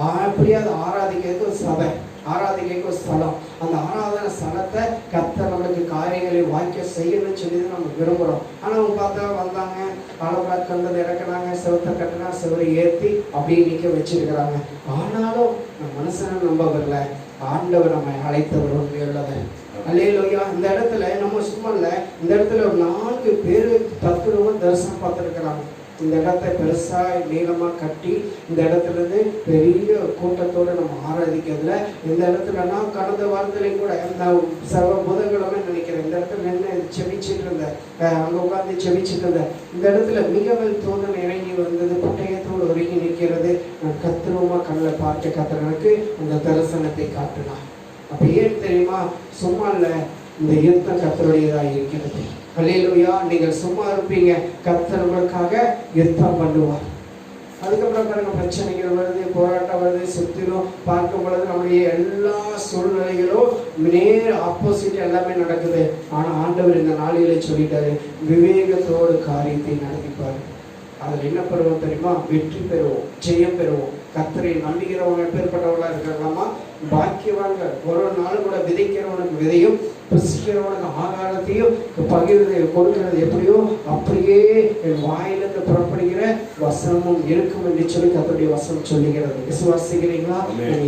அப்படியாவது ஆராதிக்கிறதுக்கு ஒரு சபை, ஆராதிக்க ஒரு ஸ்தலம், அந்த ஆராதனை ஸ்தலத்தை கர்த்தர் நம்மளுக்கு காரியங்களை வாக்கியம் செய்யணும்னு சொல்லி தான் நம்ம விரும்புகிறோம். ஆனால் அவங்க பார்த்தா வந்தாங்க, ஆலோபராத் கண்டதை இறக்குனாங்க, செவத்தை கட்டினா செவரை ஏற்றி அப்படியே நிற்க வச்சிருக்கிறாங்க. ஆனாலும் நம்ம மனுஷனை நம்ப வரல, ஆண்டவர் நம்மை அழைத்தவர் உண்மையுள்ளவர். அல்லேலூயா. இந்த இடத்துல நம்ம சும்மா இல்லை, இந்த இடத்துல ஒரு 4 பேர் தத்துவம் தரிசனம் பார்த்துருக்கிறாங்க. இந்த இடத்தை பெருசா நீளமா கட்டி இந்த இடத்துல இருந்து பெரிய கூட்டத்தோட நம்ம ஆராதிக்கிறதுல இந்த இடத்துலனா கடந்த வாரத்திலையும் கூட சர்வ புதன்கிழமை நினைக்கிறேன் இந்த இடத்துல நின்று செபிச்சுட்டு இருந்தேன், அங்க உட்காந்து செபிச்சுட்டு இருந்தேன். இந்த இடத்துல மிகவும் தோதல் இறங்கி வந்தது, குட்டையத்தோடு ஒருங்கி நிற்கிறது. நான் கத்திரமா கண்ணில் பார்க்க கத்திரனுக்கு அந்த தரிசனத்தை காட்டினான். அப்ப ஏன் தெரியுமா? சும்மா இல்லை, இந்த யுத்தம் கர்த்தருடையதாக இருக்கிறது. அல்லேலூயா. நீங்கள் சும்மா இருப்பீங்க, கர்த்தர் உங்களுக்காக யுத்தம் பண்ணுவார். அதுக்கப்புறம் பாருங்க, பிரச்சனைகள் வருது, போராட்டம் வருது, சுத்திலும் பார்க்கும் பொழுது நம்முடைய எல்லா சூழ்நிலைகளும் நேர் ஆப்போசிட் எல்லாமே நடக்குது. ஆனா ஆண்டவர் இந்த நாளிலே சொல்லிட்டாரு, விவேகத்தோடு காரியத்தை நடத்திப்பாரு. அதில் என்ன பெறுவோம் தெரியுமா? வெற்றி பெறுவோம், ஜெயம் பெறுவோம். கர்த்தரை நம்புகிறவங்க எப்பேற்பட்டவங்களா இருக்கிறாமா? பாக்கியவான்கள். ஒரு நாள் கூட விதைக்கிறவனுக்கு விதையும் புசிக்கிறவனுக்கு ஆகாரத்தையும் பகிர்ந்து கொடுக்கிறது எப்படியோ அப்படியே என் வாயிலிருந்து புறப்படுகிற வசனமும் இருக்கும் என்று சொல்லி கர்த்தருடைய வசனம் சொல்லுகிறது. விசுவாசிக்கிறீங்களா?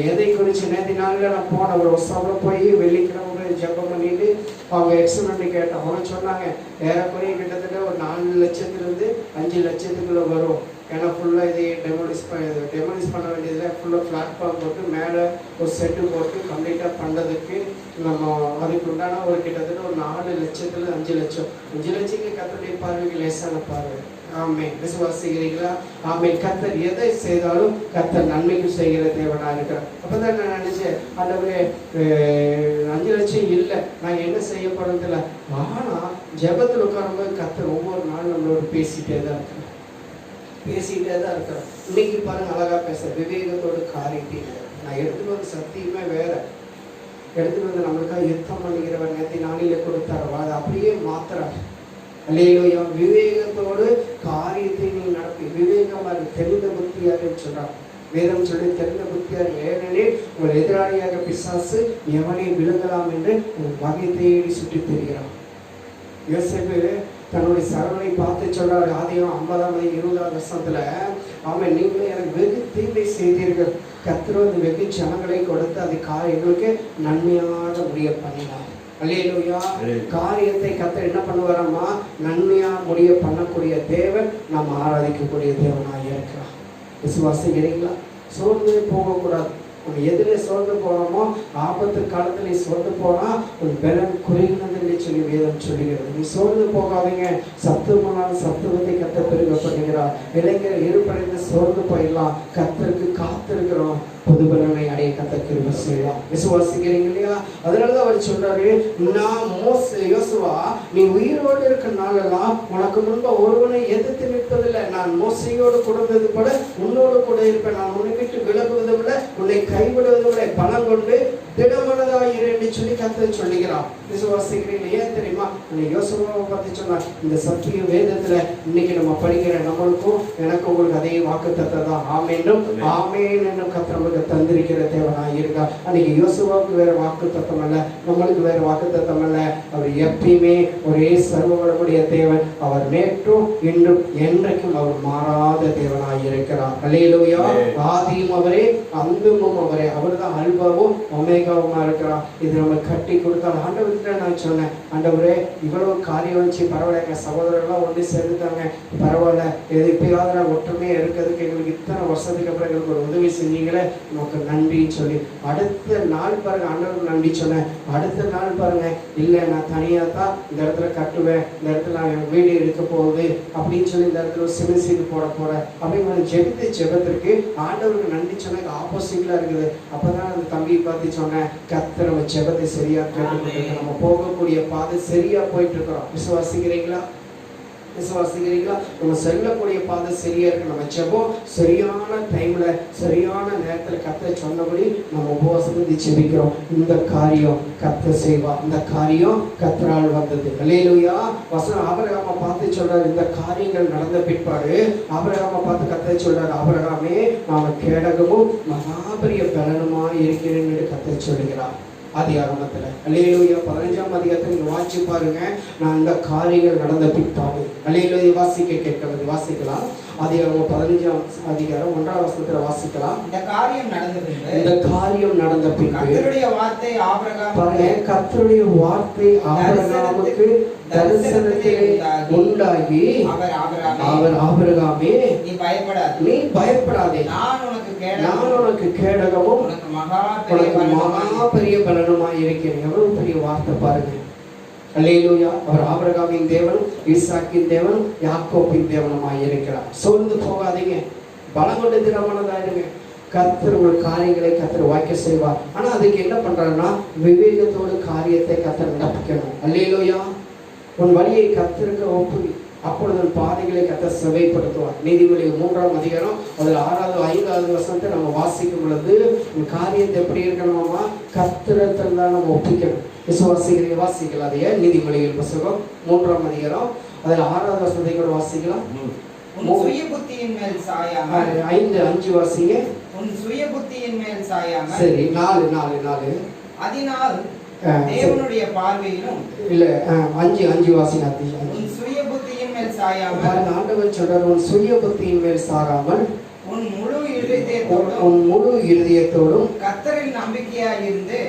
எதை குறித்து நேற்று நாளில் நான் போன ஒரு வசனம்ல போய் வெள்ளிக்கிழமை ஜெபம் பண்ணிட்டு அவங்க எக்ஸலண்ட் கேட்டோம். அவங்க சொன்னாங்க ஏறக்குறைய கிட்டத்தட்ட ஒரு 4 லட்சத்திலிருந்து 5 லட்சத்துக்குள்ள வரும். ஏன்னா ஃபுல்லாக இதை டெமோலிஷ் பண்ண வேண்டியதில் ஃபுல்லாக பிளாட்ஃபார்ம் போட்டு மேலே ஒரு செட்டு போட்டு கம்ப்ளீட்டாக பண்ணுறதுக்கு நம்ம அதுக்கு உண்டான ஒரு கிட்டத்தட்ட ஒரு 4 லட்சத்துல 5 லட்சம். 5 லட்சத்துக்கு கர்த்தருடைய பார்வைக்கு லேசான பார்வை. ஆமே. விசுவாசிக்கிறீங்களா? ஆமே. கர்த்தர் எதை செய்தாலும் கர்த்தர் நன்மைக்கு செய்கிற தேவனாக இருக்கிறார். அப்பதான் நான் நினைச்சேன், ஆண்டவரே 5 லட்சம் இல்லை, நான் என்ன செய்யப்படுறதில்ல. ஆனா ஜெபத்தில் உட்காரும்போது கர்த்தர் ஒவ்வொரு நாளும் நம்மளோட பேசிட்டே தான் இருக்கிறார். இன்னைக்கு பாருங்க அழகா பேச விவேகத்தோடு காரியத்தை நான் எடுத்துட்டு வந்து சத்தியமே வேற எடுத்துட்டு வந்து நம்மளுக்காக யுத்தம் பண்ணிக்கிறவர் நேற்று நாளில கொடுத்தாரவா அதை அப்படியே மாத்துறாரு. அல்லேலூயா. விவேகத்தோடு காரியத்தை நீ நடத்தி விவேகமாக தெரிந்த புத்தியாக சொல்றாங்க. வேதம் சொல்லி தெரிந்த புத்தியாக, ஏனெனில் உங்கள் எதிராளியாக பிசாசு எவனை விழுங்கலாம் என்று உங்கள் வகை தேடி சுற்றி தெரிகிறான். யோசேப்பு தன்னுடைய சரவணை பார்த்து சொல்றாரு, ஆதியாகமம் 50-20 வருஷத்துல, அவன் நீங்களே எனக்கு வெகு தீமை செய்தீர்கள், கர்த்தர் வெகு ஜனங்களை கொடுத்து அது எங்களுக்கு நன்மையாக முடிய பண்ணினார். அல்லேலூயா. காரியத்தை கர்த்தர் என்ன பண்ணுவாரம்மா? நன்மையா முடிய பண்ணக்கூடிய தேவன் நாம் ஆராதிக்கக்கூடிய தேவனாக இருக்கிறார். விசுவாசிக்கிறீங்களா? சோர்ந்து போகக்கூடாது. நம்ம எதிரே சோர்ந்து போனோமோ ஆபத்து காலத்துல சோர்ந்து போனா ஒரு பலன் குறைந்ததுன்னு சொல்லி வேதம் சொல்லுகிறது. நீ சோர்ந்து போகாதீங்க. சத்துவனாலும் சத்துவத்தை கர்த்தர் பெருக பண்ணுகிறார். இளைஞர் இருப்படைந்து சோர்ந்து போயிடலாம். கர்த்தருக்கு காத்திருக்கிறோம், புது பலனை அடைய கர்த்தர் கிருபை செய்யலாம். விசுவாசிக்கிறீங்க இல்லையா? அதனாலதான் அவர் சொல்றாரு, நான் யோசுவா நீ உயிரோடு இருக்கிற நாளெல்லாம் உனக்கு முன்பு ஒருவனை எதிர்த்து நிற்பதில்லை. நான் மோசையோடு கொடுத்தது கூட உன்னோடு கூட இருப்பேன். நான் உன்னை விட்டு விலகுவதும் இல்லை, உன்னை கைவிடுவதும் இல்லை. பலம் கொண்டு திடமனதாயிரு என்று சொல்லி கர்த்தர் சொல்லுகிறார். விசுவாசிக்கிறீங்க? ஏன் தெரியுமா? யோசுவாவை பத்தி சொன்னார். இந்த சத்திய வேதத்துல இன்னைக்கு நம்ம படிக்கிற நம்மளுக்கும் எனக்கு உங்களுக்கு அதே வாக்குத்தத்தம் தான். ஆமேனும் ஆமேன் என்னும் கர்த்தர் தந்திருக்கிற தேவனாக இருக்கா. அன்னைக்கு யோசுவாவுக்கு வேற வாக்குத்தத்தம் அல்ல, நம்மளுக்கு வேற வாக்குத்தத்தம் அல்ல. அவர் எப்பயுமே ஒரே சர்வவல்லமையுடைய தேவன். அவர் நேற்றும் இன்றும் என்றைக்கும் அவர் மாறாத தேவனாக இருக்கிறார். அல்லேலூயா. ஆதியும் அவரே, அந்தமும் அவரே. அவர் தான் அல்பாவும் ஒமேகாவுமா இருக்கிறார். இது நம்ம கட்டி கொடுத்தால் ஆண்டவர்கிட்ட நான் சொன்னேன், ஆண்டவரே இவ்வளவு காரியம் வச்சு பரவாயில்ல, எங்க சகோதரர்கள்லாம் ஒன்று சேர்ந்துட்டாங்க, பரவாயில்ல, எது இப்பயாவது ஒற்றுமையா இருக்கிறதுக்கு எங்களுக்கு இத்தனை வருஷத்துக்கு அப்புறம் எங்களுக்கு ஒரு உதவி செஞ்சீங்களே, நமக்கு நன்றின்னு சொல்லி அடுத்த நாள் பாருங்க ஆண்டவருக்கு நன்றி சொன்னேன். அடுத்த நாள் பாருங்க, இல்லை நான் தனியாக தான் இந்த இடத்துல கட்டுவேன், இந்த இடத்துல நான் வீடு எடுக்க போகுது அப்படின்னு சொல்லி இந்த இடத்துல சிறு செய்து போட போற அப்படின்னு ஜெபித்த ஜெபத்திற்கு ஆண்டவருக்கு நன்றி சொன்ன ஆப்போசிட்ல இருக்குது. அப்பதான் அந்த தம்பியை பார்த்து சொன்னேன், கர்த்தர் நம்ம ஜெபத்தை சரியா கேட்டுக்கிட்டு நம்ம போகக்கூடிய பாதை சரியா போயிட்டு இருக்கிறோம். விசுவாசிக்கிறீங்களா? விசுவாசிக்கிறீங்களா? நம்ம செல்லக்கூடிய பாதை சரியா இருக்கு. நம்ம ஜெபம் சரியான டைம்ல சரியான நேரத்துல கர்த்தர் சொன்னபடி நம்ம உபவாசத்தை ஜெபிக்கிறோம். இந்த காரியம் கர்த்தர் செய்வா. இந்த காரியம் கர்த்தரால் வந்தது. அல்லேலூயா. வசனம் ஆபிரகாமை பார்த்து சொல்றாரு, இந்த காரியங்கள் நடந்த பிற்பாடு ஆபிரகாமை பார்த்து கர்த்தர் சொல்றாரு, ஆபிரகாமே நான் கேடகமும் மகாபெரிய பலனுமா இருக்கிறேன் என்று கர்த்தர் சொல்லுகிறார். அதிகாரத்துல அல்லேலூயா 15ஆம் அதிகாரத்தை நீங்க வாசிச்சு பாருங்க. நான் இந்த காரியங்கள் நடந்த பிற்பாடு அல்லேலூயா வாசிக்க கேட்கிறது வாசிக்கலாம். அதிகாரம் 15ஆம் அதிகாரம் 1ஆம் வசனத்துல வாசிக்கலாம். இந்த காரியம் நடந்த பின்பு, இந்த காரியம் நடந்த பின்பு கர்த்தருடைய வார்த்தை ஆபிரகாம் பாருங்க, கர்த்தருடைய வார்த்தை ஆபிரகாமுக்கு தரிசனத்திலே உண்டாகி அவர் ஆபிரகாமே நீ பயப்படாதே, நான் உனக்கு கேடகமும் உனக்கு மகா பெரிய பலனுமாய் இருக்கிறேன். எவ்வளவு பெரிய வார்த்தை பாருங்க. அல்லேலூயா. அவர் ஆபிரகாமின் தேவனும் ஈசாக்கின் தேவனும் யாக்கோபின் தேவனுமாய் இருக்கிறார். சோர்ந்து போகாதீங்க, பலம் கொண்டு திடமானதாயிருங்க. கர்த்தர் ஒரு காரியங்களை கர்த்தர் வாய்க்க செய்வார். ஆனா அதுக்கு என்ன பண்றாருன்னா விவேகத்தோடு காரியத்தை கர்த்தர் நடப்பிக்கணும். அல்லேலூயா. உன் வழியை கர்த்தருக்கு ஒப்புவி, அப்பொழுது பாதைகளை கர்த்தர் செவைப்படுத்துவார். நீதிமொழிகள் 3ஆம் அதிகாரம் அதில் 6வது 5வது வசனத்தை நம்ம வாசிக்கும் பொழுது காரியத்தை எப்படி இருக்கணுமா, கர்த்தரத்தில் தான் நம்ம ஒப்பிக்கணும். விசுவாசிகளை வாசிக்கலாம். அதைய நீதிமொழிகள் புத்தகம் 3ஆம் அதிகாரம் அதில் 6வது வசனத்தை கூட வாசிக்கலாம். சுய புத்தியின் மேல் சாயாமல் 5 வாசிங்க. உன் சுய புத்தியின் மேல் சாயாமல் சரி 4 அதனால் தேவனுடைய பார்வையிலும் இல்ல 5 வாசிங்க. உன் சுய புத்தியின் மேல் சாயாமல் ஆண்டவர் சொல்றார், உன் சுய புத்தியின் மேல் சாராமல் உன் முழு இருதயத்தோடும் கர்த்தரில்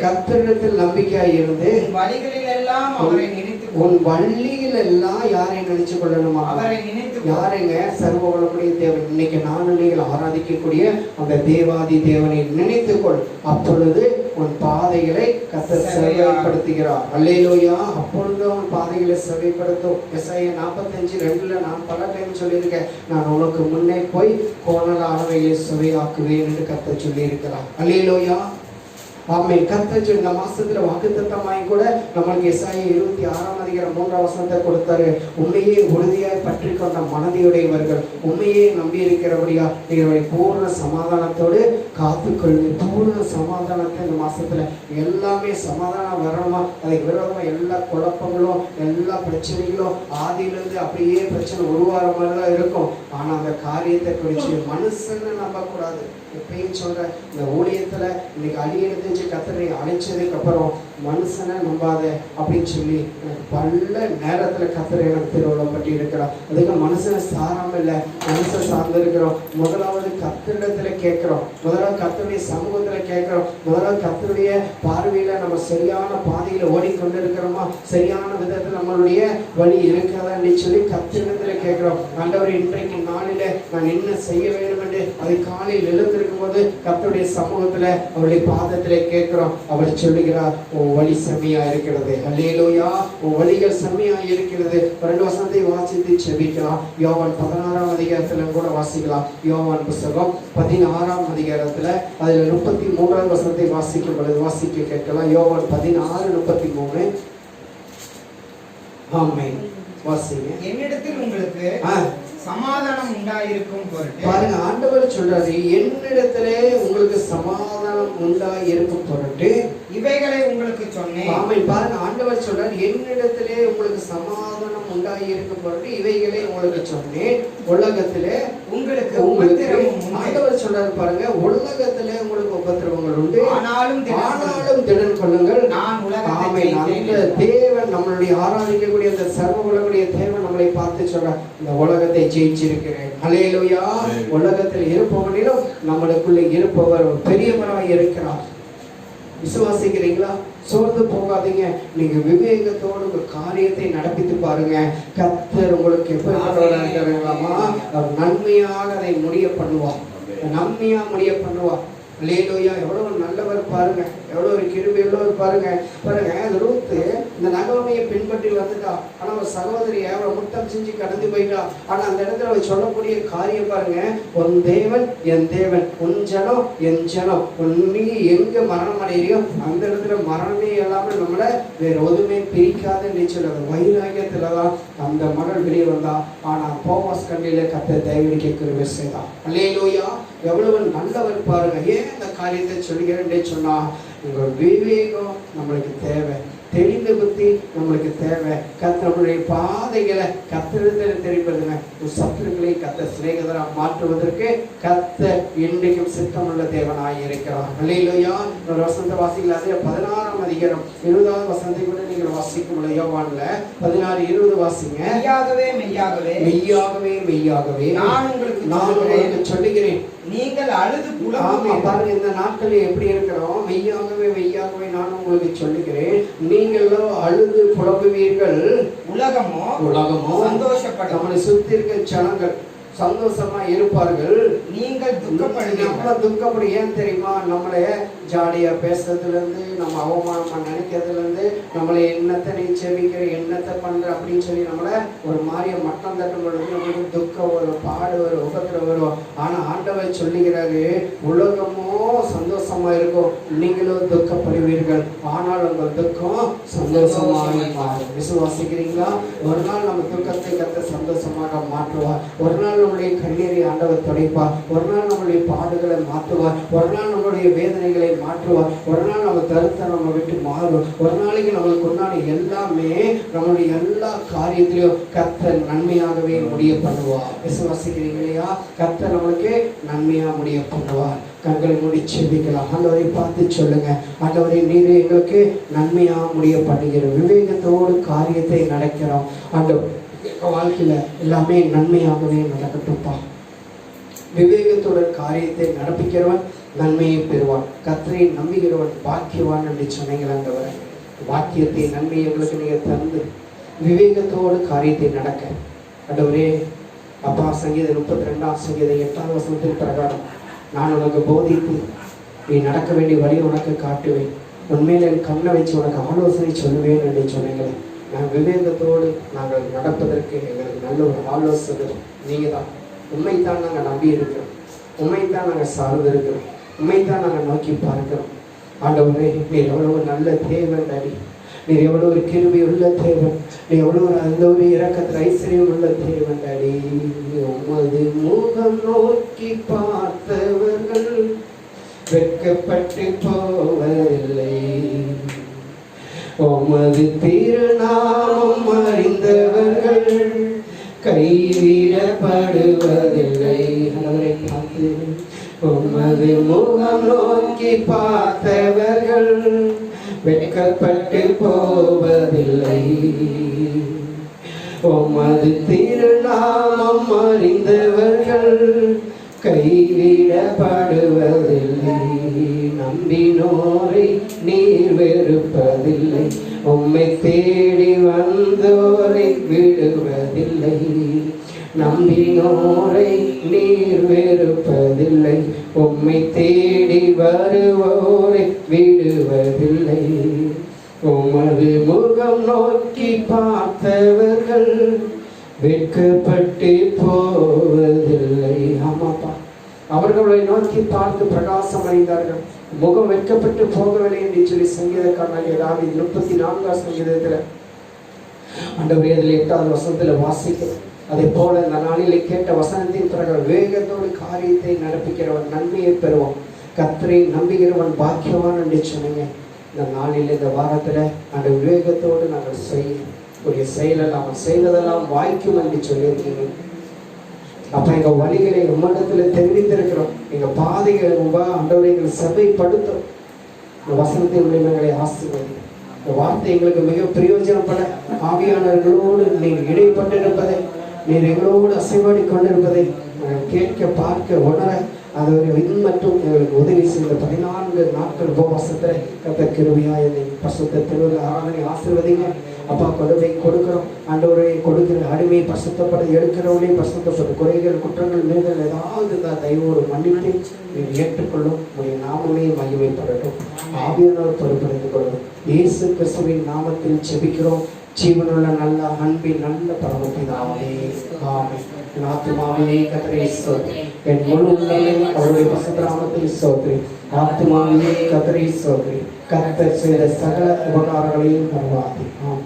கர்த்தரிடத்தில் நம்பிக்கையாய் இருந்து உன் வழிகளில் எல்லாம் அவரை நினைத்து உன் வழியில் எல்லாம் யாரை நினைச்சு கொள்ளணுமா, அவரை நினைத்து யாரைங்க? சர்வ வல்லமையுடைய தேவன். இன்னைக்கு நானும் நீங்கள் ஆராதிக்கக்கூடிய அந்த தேவாதி தேவனை நினைத்துக்கொள். அப்பொழுது உன் பாதைகளை கர்த்தர் செவைப்படுத்துகிறார். அல்லேலூயா. அப்பொழுது உன் பாதைகளை செவைப்படுத்தும். எசாயா 45:2 நான் பல டைம் சொல்லியிருக்கேன், நான் உனக்கு முன்னே போய் கோணலானவைகளை செவையாக்குவேன் என்று கர்த்தர் சொல்லி இருக்கிறார். அல்லேலூயா. ஆமென். கர்த்தர் இந்த மாசத்துல வாக்குத்தத்தமாய் கூட நம்மளுக்கு எசாயா 26ஆம் அதிகாரம் 3ஆம் வசனத்தை கொடுத்தாரு. உண்மையே உறுதியாய் பற்றி கொண்ட மனதியுடையவர்கள், உண்மையே நம்பி இருக்கிறபடியா நீங்கள் பூர்ண சமாதானத்தோடு காத்துக்கொள்ளு. பூர்ண சமாதானத்தை இந்த மாசத்துல எல்லாமே சமாதானம் வரணுமா, அதுக்கு விரோதமா எல்லா குழப்பங்களும் எல்லா பிரச்சனைகளும் ஆதியிலிருந்து அப்படியே பிரச்சனை உருவாகிற மாதிரிதான் இருக்கும். ஆனா அந்த காரியத்தை குறித்து மனுஷன்னு நம்பக்கூடாது. எப்பயும் சொல்ற இந்த ஊழியத்துல இன்னைக்கு அழியறது கர்த்தரை அழைச்சதுக்கு அப்புறம் மனுஷனை நம்பாத அப்படின்னு சொல்லி எனக்கு பல நேரத்துல கர்த்தரை எனக்கு திருவிழப்பட்டு இருக்கிறோம். அதுக்கு மனுஷனை சாராம இல்லை, மனுஷன் சார்ந்து இருக்கிறோம். முதலாவது கர்த்தரிடத்துல கேட்கிறோம், முதலாவது கர்த்தருடைய சமூகத்துல கேட்கிறோம், முதலாவது கர்த்தருடைய பார்வையில நம்ம சரியான பாதையில ஓடிக்கொண்டு இருக்கிறோமா, சரியான விதத்துல நம்மளுடைய வழி இருக்கிறதான்னு சொல்லி கர்த்தரிடத்துல கேட்கிறோம். ஆண்டவர் இன்றைக்கு நாளில நான் என்ன செய்ய வேண்டும் என்று அதை காலையில் எழுந்திருக்கும் போது கர்த்தருடைய சமூகத்துல அவருடைய பாதத்திலே கேட்கிறோம். அவர் சொல்லுகிறார், உன் வழி செம்மையா இருக்கிறது. அல்லேலூயா. உன் வழிகள் செம்மையா இருக்கிறது. 2 வசனத்தை வாசித்து செபிக்கலாம். யோவான் 16ஆம் அதிகாரத்துல கூட வாசிக்கலாம். யோவான் புத்தகம் 16ஆம் அதிகாரத்துல அதுல 33ஆம் வசனத்தை வாசிக்கும் பொழுது வாசிக்க கேட்கலாம். யோவான் 16:33. ஆமென். வாசிங்க. என்னிடத்தில் உங்களுக்கு சமாதானம் உண்டாயிருக்கும் பொருட்டு. பாருங்க, ஆண்டவர் சொல்றாரு, என்னிடத்திலே உங்களுக்கு சமாதானம் உண்டாயிருக்கும் பொருட்டு இவைகளை உங்களுக்கு சொன்னேன். ஆமென். பாருங்க, ஆண்டவர் சொல்றாரு, என்னிடத்திலே உங்களுக்கு சமாதானம் உண்டாயிருக்கும் பொருட்டு இவைகளை உங்களுக்கு சொன்னேன். உலகத்திலே உங்களுக்கு ஆண்டவர் சொல்றாரு பாருங்க, உலகத்திலே உங்களுக்கு உபத்திரவங்கள் உண்டு, ஆனாலும் திடன் கொள்ளுங்கள், நான் உலகத்தை. அந்த தேவன் நம்மளுடைய ஆராதிக்கக்கூடிய அந்த சர்வ உலகுடைய தேவன் நம்மளை பார்த்து சொல்றார், இந்த உலகத்தை ஜெயிச்சிருக்கிறேன். அல்லேலூயா. உலகத்தில் இருப்பவனிலும் நம்மளுக்குள்ளே இருப்பவர் பெரியவராய் இருக்கிறார். விசுவாசிக்கிறீங்களா? சோர்ந்து போகாதீங்க. நீங்க விவேகத்தோடு ஒரு காரியத்தை நடப்பித்து பாருங்க. கர்த்தர் உங்களுக்கு எப்படிப்பட்டவராக இருக்கிறாங்களாமா, அவர் நன்மையாக அதை முடிய பண்ணுவார், நன்மையா முடிய பண்ணுவார். அல்லேலூயா. எவ்வளவு நல்லவர் பாருங்க, எவ்வளவு ஒரு கிருபை, எவ்வளவு பாருங்க பாருங்க. அது ரூத்து இந்த நகோமியை பின்பற்றி வந்துட்டா. ஆனா ஒரு சகோதரியை அவளை முத்தம் செஞ்சு கடந்து போயிட்டா. ஆனா அந்த இடத்துல அவள் சொல்லக்கூடிய காரியம் பாருங்க, உன் தேவன் என் தேவன், உன் ஜனம் என் ஜனம், நீ எங்க மரணம் அடையிறியோ அந்த இடத்துல மரணமே இல்லாம நம்மள வேற எதுவுமே பிரிக்காதுன்னு சொல்லுறது. வைராகியத்துலதான் அந்த மகள் வெளியே வந்தா. ஆனா போவாஸ் கண்ணில கத்த தயவடிக்க கிருபை செய்தான். அல்லேலூயா. எவ்வளவு நல்லவர் பாருங்க. ஏன் இந்த காரியத்தை சொல்கிறேன்னு சொன்னா, உங்க விவேகம் நம்மளுக்கு தேவை, தெளிந்த புத்தி நம்மளுக்கு தேவை. நம்மளுடைய பாதைகளை கத்திரத்தில் தெரிப்பதுங்க. சத்துருக்களை கத்த சிநேகிதரா மாற்றுவதற்கு கத்த இன்றைக்கும் சித்தமுள்ள தேவனாய் இருக்கிறார். அல்லேலூயா. ஒரு வசந்த வாசிகள் அதே 16ஆம் அதிகாரம் 20வது வசனத்தை கூட நீங்கள் வாசிக்கும். யோவான்ல 16:20 வாசிங்க. மெய்யாகவே மெய்யாகவே மெய்யாகவே மெய்யாகவே நான் உங்களுக்கு சொல்லுகிறேன், நீங்கள் அழுது புலம்புவீர்கள். பாருங்க, இந்த நாட்களில் எப்படி இருக்கிறோம். மெய்யாகவே மெய்யாகவே நான் உங்களுக்கு சொல்லுகிறேன், நீங்களோ அழுது புலம்புவீர்கள். உலகமோ சந்தோஷப்படும். நம்மளை சுத்தி இருக்க ஜனங்கள் சந்தோஷமா இருப்பார்கள், நீங்கள் துக்கப்படுவீர்கள். நம்ம துக்கப்படு. ஏன் தெரியுமா? நம்மளை ஜாலியா பேசுறதுல இருந்து, நம்ம அவமானமா நினைக்கிறதுல இருந்து, நம்மளை என்னத்தை நீ செவிக்கிற, என்னத்தை பண்ற அப்படின்னு சொல்லி நம்மளை ஒரு மாதிரியா மட்டம் தட்டும் பொழுது நம்மளுக்கு துக்கம் வரும், பாடு வரும், உபத்திரம் வரும். ஆனா ஆண்டவர் சொல்லுகிறாரு, உலகமோ சந்தோஷமா இருக்கும், நீங்களும் துக்கப்படுவீர்கள், ஆனால் உங்கள் துக்கம் சந்தோஷமாக மாறும். விசுவாசிக்கிறீங்களா? ஒரு நாள் நம்ம துக்கத்தை கத்த சந்தோஷமாக மாற்றுவார். ஒரு நாள் நம்முடைய கண்ணீரை ஆண்டவர் துடைப்பார். ஒரு நாள் நம்முடைய பாடுகளை மாற்றுவார். ஒரு நாள் நம்முடைய வேதனைகளை மாற்றுவார். ஒரு நாள் நம்ம கருத்தை நம்ம விட்டு மாறும். ஒரு நாளைக்கு நம்மளுக்கு உண்டான எல்லாமே நம்முடைய எல்லா காரியத்திலையும் கர்த்தர் நன்மையாகவே முடிய பண்ணுவார். விசுவாசிக்கிறீங்க இல்லையா? கர்த்தர் நம்மளுக்கு நன்மையா முடிய பண்ணுவார். கண்களை மூடி செபிக்கலாம். ஆண்டவரை பார்த்து சொல்லுங்க, ஆண்டவரை நீரே எங்களுக்கு நன்மையா முடிய பண்ணுகிற விவேகத்தோடு காரியத்தை நடக்கிறோம். ஆண்டவர் வாழ்க்கையில எல்லாமே நன்மையாகவே நடக்கட்டும்பா. விவேகத்துடன் காரியத்தை நடப்பிக்கிறவன் நன்மையை பெறுவான். கர்த்தரை நம்புகிறவன் பாக்கியவான் என்று சொன்னீங்கள். ஆண்டவரே, பாக்கியத்தை நன்மையை எங்களுக்கு நீங்க தந்து விவேகத்தோடு காரியத்தை நடக்க ஆண்டவரே அப்பா. சங்கீதம் 32ஆம் சங்கீதம் 8ஆம் வசனத்தின் பிரகாரம் நான் உனக்கு போதித்து நீ நடக்க வேண்டிய வழி உனக்கு காட்டுவேன், உண்மையில என் கண்ணை வச்சு உனக்கு ஆலோசனை சொல்லுவேன் என்று சொன்னீங்களே. நாங்கள் விவேகத்தோடு நாங்கள் நடப்பதற்கு எங்களுக்கு நல்ல ஒரு ஆலோசனை நீங்க தான். உண்மைத்தான் நாங்கள் நம்பி இருக்கிறோம், உண்மைத்தான் நாங்கள் சார்ந்து இருக்கிறோம், உண்மைத்தான் நாங்கள் நோக்கி பார்க்கிறோம். ஆண்டவரே, நீர் எவ்வளவு நல்ல தேவன் டாடி, நீர் எவ்வளவு ஒரு கிருபை உள்ள தேவன், நீ எவ்வளவு அந்த ஒரு இரக்கத்தில் ஐஸ்வர்யம் உள்ள தேவன் டாடி. உமது முகம் நோக்கி பார்த்தவர்கள் வெட்கப்பட்டு போவதில்லை, உமது திருநாமம் அறிந்தவர்கள் கைவிடப்படுவதில்லை. உமது முகம் நோக்கி பார்த்தவர்கள் வெட்கப்பட்டு போவதில்லை, உமது திருநாமம் அறிந்தவர்கள் கைவிடப்படுவதில்லை. நம்பினோரை நீர் வெறுப்பதில்லை, உம்மை தேடி வந்தோரை விடுவதில்லை. நம்பினோரை நீர் வெறுப்பதில்லை, உம்மை தேடி வருவோரை விடுவதில்லை. உமது முகம் நோக்கி பார்த்தவர்கள் வெட்கப்பட்டு போவதில்லை. ஆமாப்பா, அவர்களை நோக்கி பார்த்து பிரகாசம் அடைந்தார்கள், முகம் வெட்கப்பட்டு போகவில்லை என்று சொல்லி சங்கீதக்காரனாகிய தாவீது 34ஆம் சங்கீதத்துல ஆண்டவரே அதில் 8வது வசனத்துல வாசிக்கிறோம். அதே போல இந்த நாளிலே கேட்ட வசனத்தின் பிரகாரம் வேகத்தோடு காரியத்தை நடப்பிக்கிறவன் நன்மையை பெறுவான், கர்த்தரை நம்புகிறவன் பாக்கியவான் என்று சொன்னீங்க. இந்த நாளில் இந்த வாரத்துல அந்த விவேகத்தோடு நாங்கள் செய்யக்கூடிய செயலெல்லாம் செய்வதெல்லாம் வாய்க்கும் என்று சொல்லியிருக்கீங்க. அப்ப எங்க வழிகளை உம்மிடத்துல தெரிவித்திருக்கிறோம், எங்க பாதைகளை ஆண்டவரை எங்களை சபைப்படுத்தும். இந்த வசனத்தின் எங்களை ஆசீர்வதி. இந்த வார்த்தை எங்களுக்கு மிக பிரயோஜனப்பட ஆவியானவர்களோடு நீர் இடைப்பட்டிருப்பதை, நீர் எங்களோடு அசைவாடி கொண்டிருப்பதை கேட்க பார்க்க உணர அது ஒரு மட்டும் எங்களுக்கு உதவி செய்த 14 நாட்கள் உபவாசத்தை கர்த்தர் கிருபையாய் என்னை பரிசுத்த திருவிழா ஆராதனை ஆசீர்வதிங்க. அப்பா கொடுவை கொடுக்கிறோம் ஆண்டவரே, கொடுக்கிற அடிமை பசுத்தப்பட எடுக்கிறவளே பசுத்தப்படும் குறைகள் குற்றங்கள் மீதல் ஏதாவது இருந்தால் தயவோடு மன்னித்து நீர் ஏற்றுக்கொள்ளும். உடைய நாமமே மகிமைப்படட்டும். ஆவியானவர் பொறுப்பெடுத்துக் கொள்ளும். இயேசு கிறிஸ்துவின் நாமத்தில் செபிக்கிறோம் ஜீவனுள்ள நல்ல அன்பின் நல்ல பரமபிதாவே, ஆமென். என் ஆத்துமாவிலே கர்த்தரை ஸ்தோத்திரி, என் முழு உள்ளமே அவருடைய பரிசுத்த நாமத்தில் ஸ்தோத்திரி. ஆத்துமாவிலே கர்த்தரை ஸ்தோத்திரி, கர்த்தர் செய்த சகல உபகாரங்களையும் மறவாதே. ஆமென்.